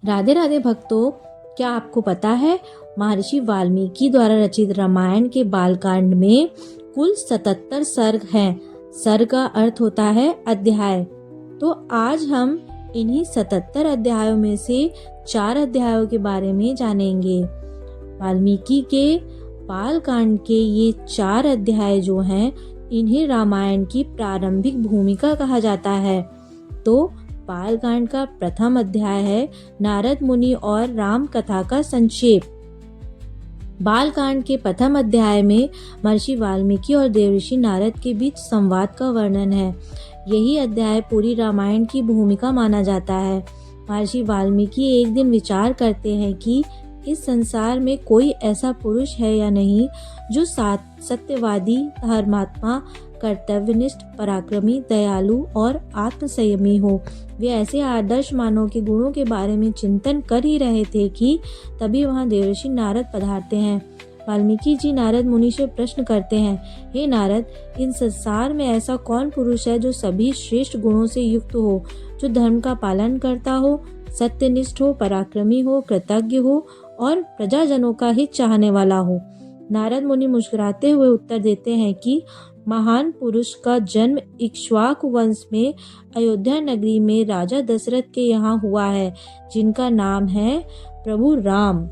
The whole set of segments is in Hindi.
राधे राधे भक्तों, क्या आपको पता है महर्षि वाल्मीकि द्वारा रचित रामायण के बालकांड में कुल 77 सर्ग हैं। सर्ग का अर्थ होता है अध्याय। तो आज हम इन्हीं 77 अध्यायों में से 4 अध्यायों के बारे में जानेंगे। वाल्मीकि के बालकांड के ये 4 अध्याय जो हैं, इन्हें रामायण की प्रारंभिक भूमिका कहा जाता है। तो बालकांड का प्रथम अध्याय है नारद मुनि और राम कथा का संक्षेप। बालकांड के प्रथम अध्याय में महर्षि वाल्मीकि और देवर्षि नारद के बीच संवाद का वर्णन है। यही अध्याय पूरी रामायण की भूमिका माना जाता है। महर्षि वाल्मीकि एक दिन विचार करते हैं कि इस संसार में कोई ऐसा पुरुष है या नहीं जो सत्यवादी, धर्मात्मा, कर्तव्यनिष्ठ, पराक्रमी, दयालु और आत्मसंयमी हो। वे ऐसे आदर्श मानव के गुणों के बारे में चिंतन कर ही रहे थे कि तभी वहां देवर्षि नारद पधारते हैं। वाल्मीकि जी नारद मुनि से प्रश्न करते हैं, हे नारद, इन संसार में ऐसा कौन पुरुष है जो सभी श्रेष्ठ गुणों से युक्त हो, जो धर्म का पालन करता हो, सत्यनिष्ठ हो, पराक्रमी हो, कृतज्ञ हो और प्रजाजनों का हित चाहने वाला हो। नारद मुनि मुस्कुराते हुए उत्तर देते हैं कि महान पुरुष का जन्म इक्ष्वाकु वंश में अयोध्या नगरी में राजा दशरथ के यहाँ हुआ है, जिनका नाम है प्रभु राम।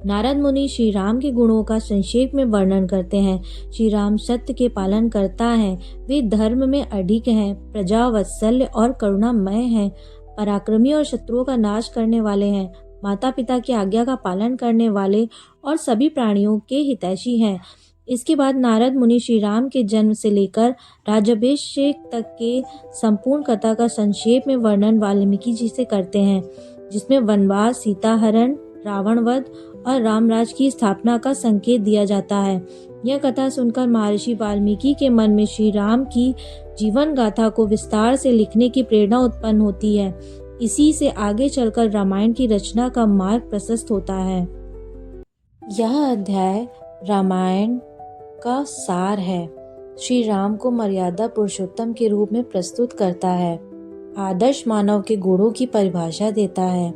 नारद मुनि श्री राम के गुणों का संक्षेप में वर्णन करते हैं। श्री राम सत्य के पालन करता है, वे धर्म में अडिग हैं, प्रजा वात्सल्य और करुणामय हैं, पराक्रमी और शत्रुओं का नाश करने वाले हैं, माता पिता की आज्ञा का पालन करने वाले और सभी प्राणियों के हितैषी हैं। इसके बाद नारद मुनि श्री राम के जन्म से लेकर राज्याभिषेक तक के संपूर्ण कथा का संक्षेप में वर्णन वाल्मीकि जी से करते हैं, जिसमें वनवास, सीता हरण, रावण वध और रामराज की स्थापना का संकेत दिया जाता है। यह कथा सुनकर महर्षि वाल्मीकि के मन में श्री राम की जीवन गाथा को विस्तार से लिखने की प्रेरणा उत्पन्न होती है। इसी से आगे चलकर रामायण की रचना का मार्ग प्रशस्त होता है। यह अध्याय रामायण का सार है। श्री राम को मर्यादा पुरुषोत्तम के रूप में प्रस्तुत करता है, आदर्श मानव के गुणों की परिभाषा देता है,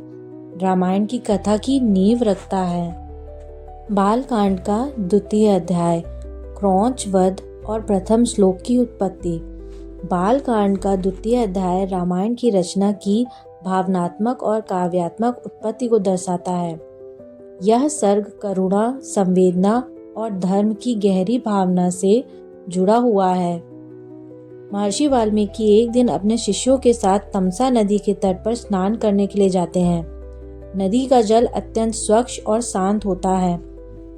रामायण की कथा की नींव रखता है। बालकांड का द्वितीय अध्याय क्रौंच वध और प्रथम श्लोक की उत्पत्ति। बालकांड का द्वितीय अध्याय रामायण की रचना की भावनात्मक और काव्यात्मक उत्पत्ति को दर्शाता है। यह सर्ग करुणा, संवेदना और धर्म की गहरी भावना से जुड़ा हुआ है। महर्षि वाल्मीकि एक दिन अपने शिष्यों के साथ तमसा नदी के तट पर स्नान करने के लिए जाते हैं। नदी का जल अत्यंत स्वच्छ और शांत होता है।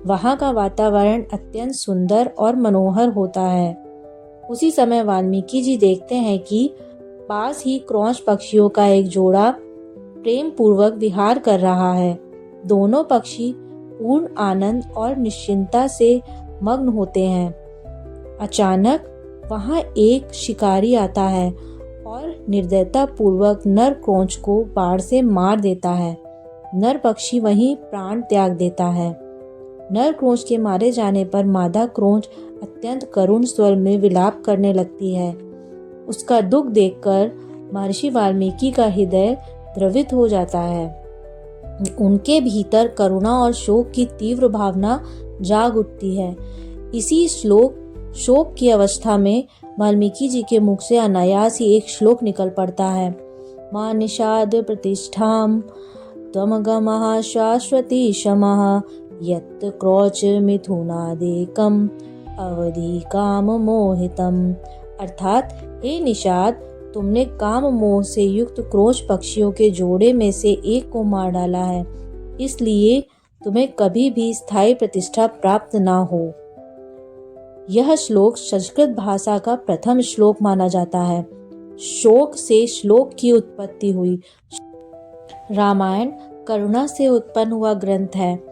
वहाँ का वातावरण अत्यंत सुंदर और मनोहर होता है। उसी समय वाल्मीकि जी देखते हैं कि पास ही क्रौंच पक्षियों का एक जोड़ा प्रेम पूर्वक विहार कर रहा है। दोनों पक्षी पूर्ण आनंद और निश्चिंता से मग्न होते हैं। अचानक वहां एक शिकारी आता है और निर्दयता पूर्वक नर क्रौंच को बाण से मार देता है। नर पक्षी वहीं प्राण त्याग देता है। नर क्रौंच के मारे जाने पर मादा क्रौंच अत्यंत करुण स्वर में विलाप करने लगती है। उसका दुख देखकर महर्षि वाल्मीकि का हृदय द्रवित हो जाता है। उनके भीतर करुणा और शोक की तीव्र भावना जाग उठती है। इसी शोक की अवस्था में वाल्मीकि जी के मुख से अनायास ही एक श्लोक निकल पड़ता है। मां निषाद प्रतिष्ठाम त्वमगमः शाश्वती शमः यत् क्रौच मिथुनादेकम अवधि काम मोहितम। अर्थात, हे निषाद, तुमने काम मोह से युक्त क्रौच पक्षियों के जोड़े में से एक को मार डाला है, इसलिए तुम्हें कभी भी स्थायी प्रतिष्ठा प्राप्त ना हो। यह श्लोक संस्कृत भाषा का प्रथम श्लोक माना जाता है। शोक से श्लोक की उत्पत्ति हुई। रामायण करुणा से उत्पन्न हुआ ग्रंथ है,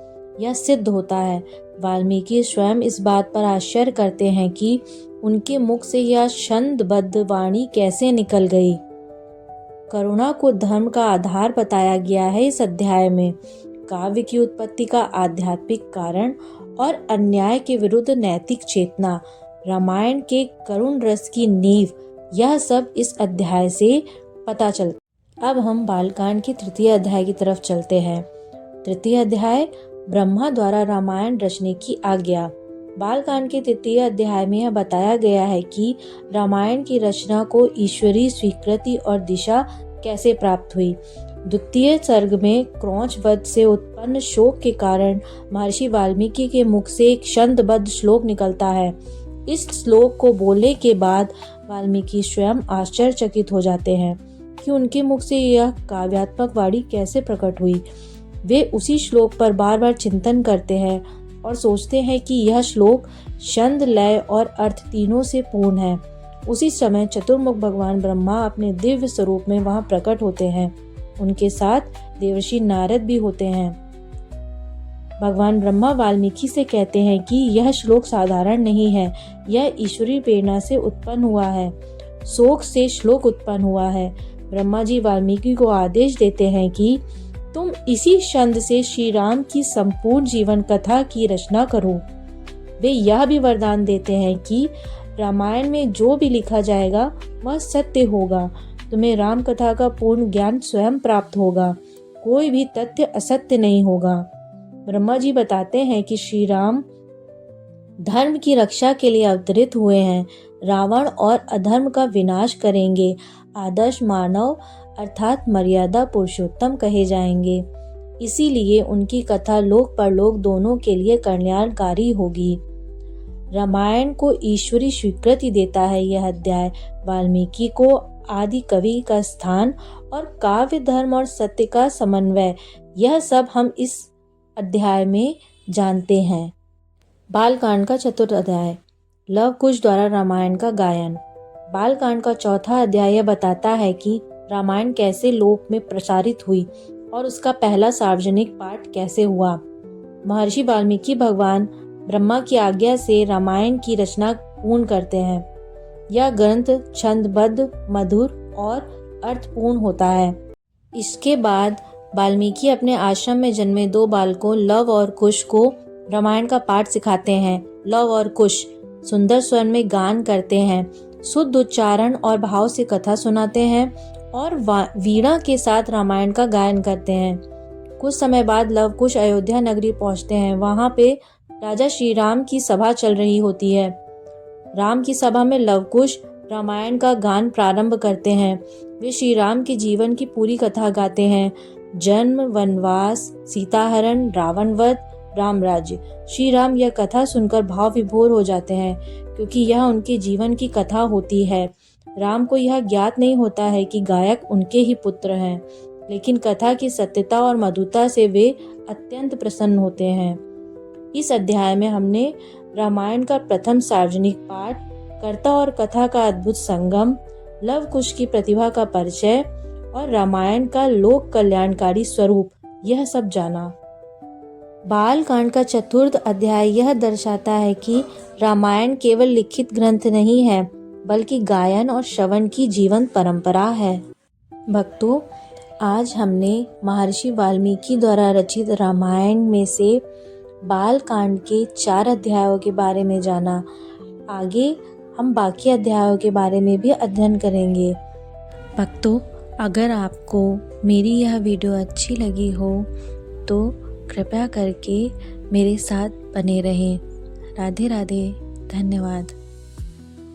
यह सिद्ध होता है। वाल्मीकि स्वयं इस बात पर आश्चर्य करते हैं कि उनके मुख से यह छंदबद्ध वाणी कैसे निकल गई। करुणा को धर्म का आधार बताया गया है इस अध्याय में। काव्य की उत्पत्ति का आध्यात्मिक कारण और अन्याय के विरुद्ध नैतिक चेतना, रामायण के करुण रस की नींव, यह सब इस अध्याय से पता चलता। अब हम बालकांड के तृतीय अध्याय की तरफ चलते हैं। तृतीय अध्याय, ब्रह्मा द्वारा रामायण रचने की आज्ञा। बालकांड के तृतीय अध्याय में यह बताया गया है कि रामायण की रचना को ईश्वरीय स्वीकृति और दिशा कैसे प्राप्त हुई। द्वितीय सर्ग में क्रौंच वध से उत्पन्न शोक के कारण महर्षि वाल्मीकि के मुख से एक छंदबद्ध श्लोक निकलता है। इस श्लोक को बोलने के बाद वाल्मीकि स्वयं आश्चर्यचकित हो जाते हैं कि उनके मुख से यह काव्यात्मक वाणी कैसे प्रकट हुई। वे उसी श्लोक पर बार बार चिंतन करते हैं और सोचते हैं कि यह श्लोक छंद, लय और अर्थ तीनों से पूर्ण है। उसी समय चतुर्मुख भगवान ब्रह्मा अपने दिव्य स्वरूप में वहां प्रकट होते हैं। उनके साथ देवर्षि नारद भी होते हैं। भगवान ब्रह्मा वाल्मीकि से कहते हैं कि यह श्लोक साधारण नहीं है, यह ईश्वरीय प्रेरणा से उत्पन्न हुआ है। शोक से श्लोक उत्पन्न हुआ है। ब्रह्मा जी वाल्मीकि को आदेश देते हैं कि तुम इसी छंद से श्री राम की संपूर्ण जीवन कथा की रचना करो। वे यह भी वरदान देते हैं कि रामायण में जो भी लिखा जाएगा वह सत्य होगा। तुम्हें राम कथा का पूर्ण ज्ञान स्वयं प्राप्त होगा। कोई भी तथ्य असत्य नहीं होगा। ब्रह्मा जी बताते हैं कि श्री राम धर्म की रक्षा के लिए अवतरित हुए हैं। रावण और अधर्म का विनाश करेंगे। आदर्श मानव अर्थात मर्यादा पुरुषोत्तम कहे जाएंगे। इसीलिए उनकी कथा लोक परलोक दोनों के लिए कल्याणकारी होगी। रामायण को ईश्वरी स्वीकृति देता है यह अध्याय। वाल्मीकि को आदि कवि का स्थान और काव्य, धर्म और सत्य का समन्वय, यह सब हम इस अध्याय में जानते हैं। बालकांड का चतुर्थ अध्याय, लव कुश द्वारा रामायण का गायन। बालकांड का चौथा अध्याय यह बताता है कि रामायण कैसे लोक में प्रसारित हुई और उसका पहला सार्वजनिक पाठ कैसे हुआ। महर्षि वाल्मीकि भगवान ब्रह्मा की आज्ञा से रामायण की रचना पूर्ण करते हैं। यह ग्रंथ छंदबद्ध, मधुर और अर्थपूर्ण होता है। इसके बाद वाल्मीकि अपने आश्रम में जन्मे 2 बालकों लव और कुश को रामायण का पाठ सिखाते हैं। लव और कुश सुंदर स्वर में गान करते हैं, शुद्ध उच्चारण और भाव से कथा सुनाते हैं और वीणा के साथ रामायण का गायन करते हैं। कुछ समय बाद लव कुश अयोध्या नगरी पहुंचते हैं। वहां पे राजा श्री राम की सभा चल रही होती है। राम की सभा में लव कुश रामायण का गान प्रारंभ करते हैं। वे श्री राम के जीवन की पूरी कथा गाते हैं। जन्म, वनवास, सीताहरण, रावण वध, राम राज्य। श्री राम यह कथा सुनकर भाव विभोर हो जाते हैं क्योंकि यह उनके जीवन की कथा होती है। राम को यह ज्ञात नहीं होता है कि गायक उनके ही पुत्र हैं, लेकिन कथा की सत्यता और मधुरता से वे अत्यंत प्रसन्न होते हैं। इस अध्याय में हमने रामायण का प्रथम सार्वजनिक पाठ, कर्ता और कथा का अद्भुत संगम, लव कुश की प्रतिभा का परिचय और रामायण का लोक कल्याणकारी स्वरूप, यह सब जाना। बालकांड का चतुर्थ अध्याय यह दर्शाता है कि रामायण केवल लिखित ग्रंथ नहीं है, बल्कि गायन और श्रवण की जीवंत परंपरा है। भक्तों, आज हमने महर्षि वाल्मीकि द्वारा रचित रामायण में से बालकांड के 4 अध्यायों के बारे में जाना। आगे हम बाकी अध्यायों के बारे में भी अध्ययन करेंगे। भक्तों, अगर आपको मेरी यह वीडियो अच्छी लगी हो तो कृपया करके मेरे साथ बने रहें। राधे राधे, धन्यवाद।